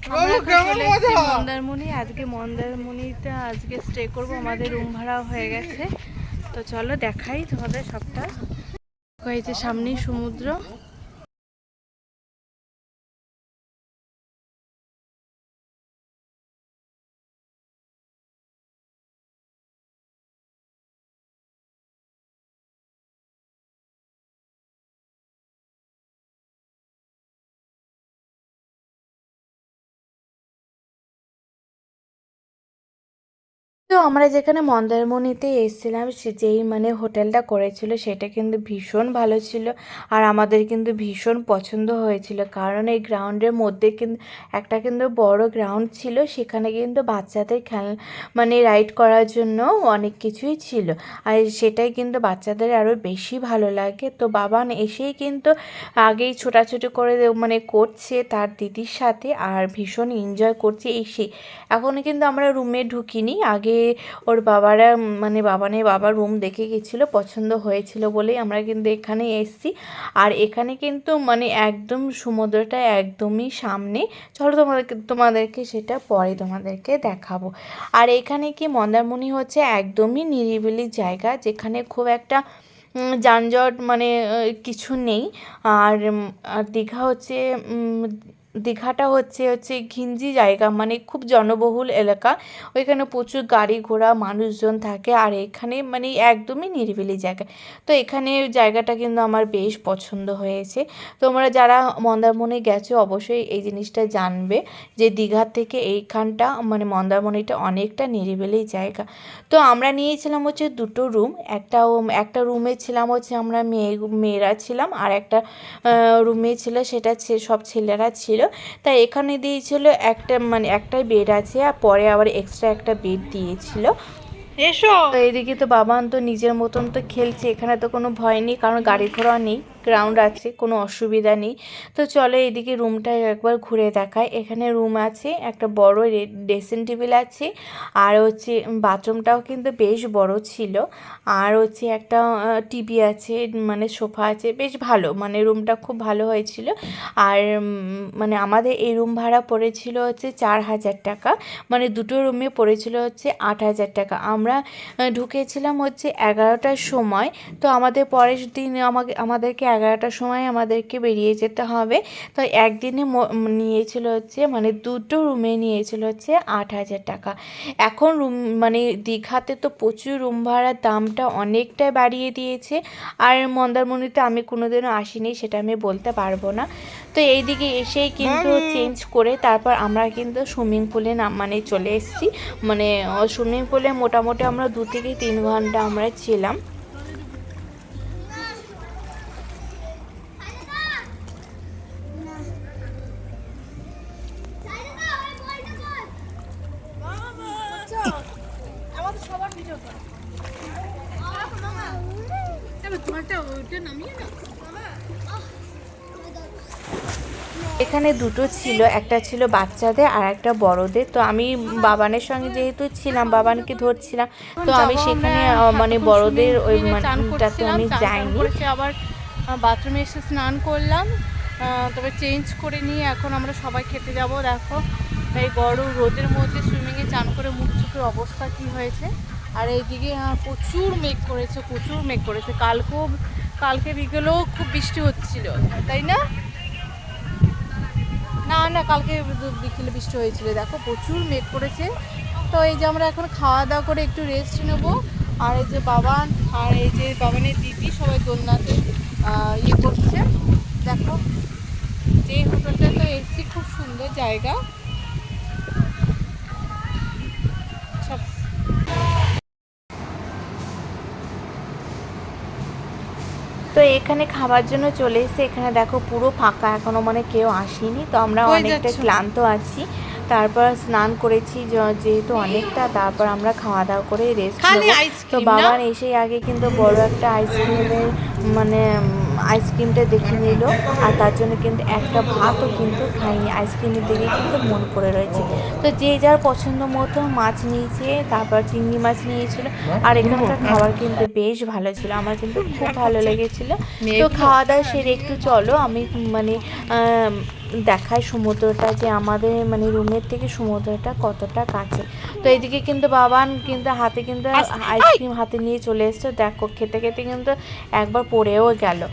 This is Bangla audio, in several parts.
আমরা চলে এসেছি মন্দারমণি। আজকে মন্দারমণিতে আজকে স্টে করবো, আমাদের রুম ভাড়া হয়ে গেছে। তো চলো দেখাই তোমাদের সবটা। হয়েছে সামনেই সমুদ্র। তো আমরা যেখানে মন্দারমণিতে এসেছিলাম, সে যেই মানে হোটেলটা করেছিল সেটা কিন্তু ভীষণ ভালো ছিল। আর আমাদের কিন্তু ভীষণ পছন্দ হয়েছিল, কারণ এই গ্রাউন্ডের মধ্যে কিন্তু একটা কিন্তু বড় গ্রাউন্ড ছিল, সেখানে কিন্তু বাচ্চাদের মানে রাইড করার জন্য অনেক কিছুই ছিল। আর সেটাই কিন্তু বাচ্চাদের আরও বেশি ভালো লাগে। তো বাবান এসেই কিন্তু আগেই ছোটাছুটি করে মানে করছে তার দিদির সাথে, আর ভীষণ এনজয় করছে এসে। এখনও কিন্তু আমরা রুমে ঢুকিনি, আগে ওর বাবারা মানে বাবার রুম দেখে গেছিলো, পছন্দ হয়েছিল বলেই আমরা কিন্তু এখানে এসেছি। আর এখানে কিন্তু মানে একদম সমুদ্রটা একদমই সামনে। চলো তোমাদেরকে সেটা পরে তোমাদেরকে দেখাবো। আর এখানে কি মন্দারমণি হচ্ছে একদমই নিরিবিলি জায়গা, যেখানে খুব একটা যানজট মানে কিছু নেই। আর আর দীঘা হচ্ছে দীঘাটা হচ্ছে হচ্ছে ঘিঞ্জি জায়গা, মানে খুব জনবহুল এলাকা। ওইখানে প্রচুর গাড়ি ঘোড়া মানুষজন থাকে, আর এখানে মানে একদমই নিরিবিলি জায়গা। তো এখানে জায়গাটা কিন্তু আমার বেশ পছন্দ হয়েছে। তোমরা যারা মন্দারমণি গেছো অবশ্যই এই জিনিসটা জানবে যে দীঘার থেকে এইখানটা মানে মন্দারমণিটা অনেকটা নিরিবিলি জায়গা। তো আমরা নিয়েছিলাম হচ্ছে দুটো রুম। একটা রুমে ছিলাম হচ্ছে আমরা মেয়েরা ছিলাম, আর একটা রুমে ছিল সেটা সব ছেলেরা ছিল। তাই এখানে দিয়েছিল একটা মানে একটাই বেড আছে, আর পরে আবার এক্সট্রা একটা বেড দিয়েছিল। এসো। তো এইদিকে তো বাবান তো নিজের মতন তো খেলছে, এখানে তো কোনো ভয় নেই, কারণ গাড়ি ঘোড়া নেই, গ্রাউন্ড আছে, কোনো অসুবিধা নেই। তো চলো এইদিকে রুমটা একবার ঘুরে দেখায়। এখানে রুম আছে, একটা বড় ড্রেসিং টেবিল আছে, আর হচ্ছে বাথরুমটাও কিন্তু বেশ বড় ছিল। আর হচ্ছে একটা টিভি আছে, মানে সোফা আছে, বেশ ভালো, মানে রুমটা খুব ভালো হয়েছিল। আর মানে আমাদের এই রুম ভাড়া পড়েছিল হচ্ছে 4,000 টাকা, মানে দুটো রুমে পড়েছিল হচ্ছে 8,000 টাকা। আমরা ঢুকেছিলাম হচ্ছে 11টার সময়। তো আমাদের পরের দিন আমাদেরকে 11টার সময় আমাদেরকে বেরিয়ে যেতে হবে। তো একদিনে নিয়েছিল হচ্ছে মানে দুটো রুমে নিয়েছিল হচ্ছে 8,000 টাকা। এখন রুম মানে দীঘাতে তো প্রচুর রুম ভাড়ার দামটা অনেকটাই বাড়িয়ে দিয়েছে। আর মন্দারমণিতে আমি কোনোদিনও আসিনি, সেটা আমি বলতে পারবো না। তো এইদিকে এসেই কিন্তু চেঞ্জ করে তারপর আমরা কিন্তু সুইমিং পুলে মানে চলে এসেছি। মানে সুইমিং পুলে মোটামুটি আমরা 2 থেকে 3 ঘন্টা আমরা ছিলাম। এখানে দুটো ছিল, একটা ছিল বাচ্চাদের আর একটা বড়দের। তো আমি বাবানের সঙ্গে যেহেতু ছিলাম, বাবানকে ধরছিলাম, তো আমি সেখানে মানে বড়দের ওই মানটাতে আমি যাইনি। আবার বাথরুমে এসে স্নান করলাম, তবে চেঞ্জ করে নিয়ে এখন আমরা সবাই খেতে যাব। দেখো এই গরম রোদের মধ্যে সুইমিংয়ে চান করে মুখ চোখের অবস্থা কী হয়েছে। আর এইদিকে প্রচুর মেঘ করেছে। কালকে বিকেলেও খুব বৃষ্টি হচ্ছিল, তাই না? না কালকে বিকেলে বৃষ্টি হয়েছিল। দেখো প্রচুর মেঘ করেছে। তো এই যে আমরা এখন খাওয়া দাওয়া করে একটু রেস্ট নেব। আর এই যে বাবান আর এই যে বাবানের দিদি সবাই দোলনাতে ইয়ে করছে। দেখো যে হোটেলটা তো এসছি, খুব সুন্দর জায়গা। তো এখানে খাবার জন্য চলে এসেছে। এখানে দেখো পুরো ফাঁকা, এখনো মানে কেউ আসেনি। তো আমরা অনেকটা ক্লান্ত আছি, তারপর স্নান করেছি যেহেতু অনেকটা, তারপর আমরা খাওয়া দাওয়া করে রেস্ট নেব। তো বাবার এসেই আগে কিন্তু বড় একটা আইসক্রিমের মানে আইসক্রিমটা দেখে নিল, আর তার জন্য কিন্তু একটা ভাতও কিন্তু খাইনি, আইসক্রিমের দিকে কিন্তু মন পড়ে রয়েছে। তো যে যার পছন্দ মতো মাছ নিয়েছে, তারপর চিংড়ি মাছ নিয়েছিল। আর এখানকার খাবার কিন্তু বেশ ভালো ছিল, আমার কিন্তু খুব ভালো লেগেছিলো। তো খাওয়া দাওয়া সেরে একটু চলো আমি মানে দেখায় সমুদ্রটা, যে আমাদের মানে রুমের থেকে সমুদ্রটা কতটা কাছে। তো এইদিকে কিন্তু বাবান কিন্তু হাতে কিন্তু আইসক্রিম হাতে নিয়ে চলে এসছে, দেখো খেতে খেতে কিন্তু একবার পড়েও গেল।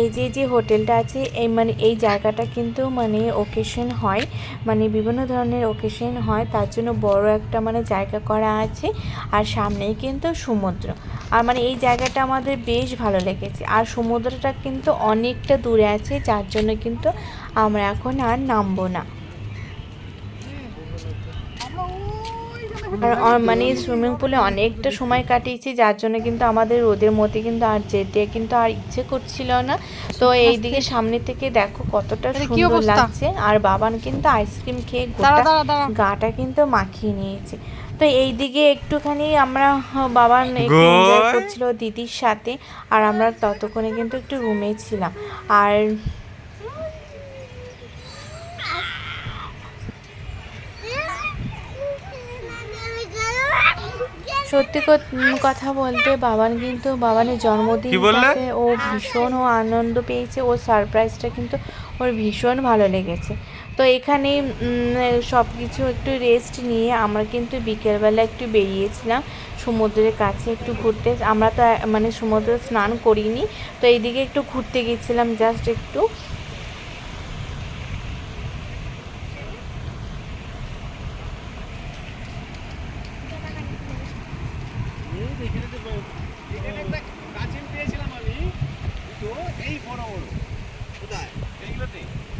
এই যে হোটেলটা আছে, এই মানে এই জায়গাটা কিন্তু মানে ওকেশন হয়, মানে বিভিন্ন ধরনের ওকেশন হয়, তার জন্য বড় একটা মানে জায়গা করা আছে, আর সামনেই কিন্তু সমুদ্র। আর মানে এই জায়গাটা আমাদের বেশ ভালো লেগেছে, আর সমুদ্রটা কিন্তু অনেকটা দূরে আছে, যার জন্য কিন্তু আমরা এখন আর নামবো না। আর মানে সুইমিং পুলে অনেকটা সময় কাটিয়েছি, যার জন্য কিন্তু আমাদের রোদের মধ্যে কিন্তু আর যেতে কিন্তু আর ইচ্ছে করছিল না। তো এই দিকে সামনে থেকে দেখো কতটা সুন্দর লাগছে, আর বাবান কিন্তু আইসক্রিম খেয়ে গোটা গাটা কিন্তু মাখিয়ে নিয়েছে। তো এই দিকে একটুখানি আমরা বাবান একটু এনজয় করছিল দিদির সাথে, আর আমরা ততক্ষণে কিন্তু একটু রুমে ছিলাম। আর সত্যি কথা বলতে বাবানের জন্মদিনটাতে ও ভীষণ আনন্দ পেয়েছে, ও সারপ্রাইজটা কিন্তু ওর ভীষণ ভালো লেগেছে। তো এখানে সব কিছু একটু রেস্ট নিয়ে আমরা কিন্তু বিকেলবেলা একটু বেরিয়েছিলাম সমুদ্রের কাছে একটু ঘুরতে। আমরা তো মানে সমুদ্রে স্নান করিনি, তো এইদিকে একটু ঘুরতে গেছিলাম জাস্ট একটু।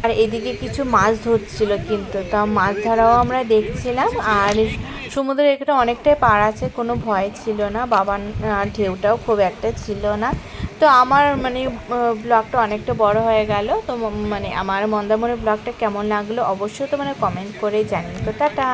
আর এদিকে কিছু মাছ ধরছিল, কিন্তু তা মাছ ধরাও আমরা দেখছিলাম। আর সমুদ্রের এখানে অনেকটাই পাড় আছে, কোনো ভয় ছিল না, বাবার ঢেউটাও খুব একটা ছিল না। তো আমার মানে ব্লগটা অনেকটা বড় হয়ে গেল। তো মানে আমার মন্দারমণি ব্লগটা কেমন লাগলো অবশ্যই তো মানে কমেন্ট করে জানিও। তো টাটা।